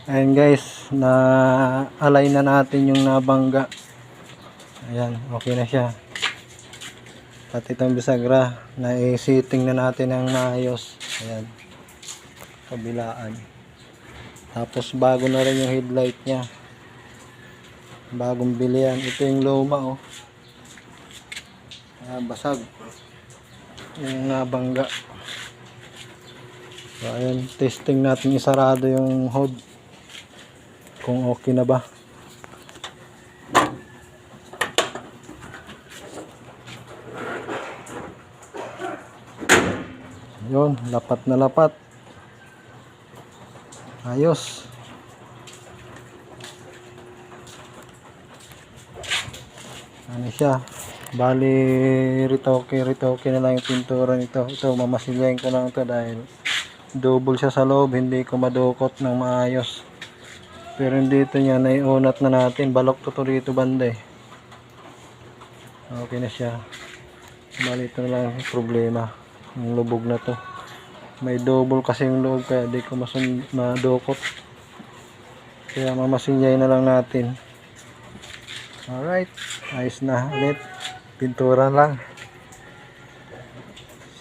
Ayan guys, na-align na natin yung nabangga. Ayan, okay na siya. Pati itong bisagra, na-sitting na natin ng maayos. Ayan, kabilaan. Tapos bago na rin yung headlight niya. Bagong bili yan. Ito yung luma oh. Ayan, basag. Yung nabangga. So ayan, testing natin isarado yung hood. Kung okay na ba. Yun, lapat na lapat. Ayos. Ano siya? Bali, retoke na lang yung pintura nito. Ito, mamasilayin ko lang ito dahil double siya sa loob. Hindi ko madukot ng maayos. Pero dito niya, naiunat na natin. Balok to rito banda eh. Okay na siya. Bali, ito na lang yung problema. Yung lubog na to. May double kasi yung loob kaya di ko madukot. Kaya mamasinyay na lang natin. Alright. Ayos na ulit. Pintura lang.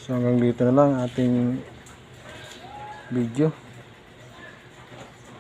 So hanggang dito na lang ating video.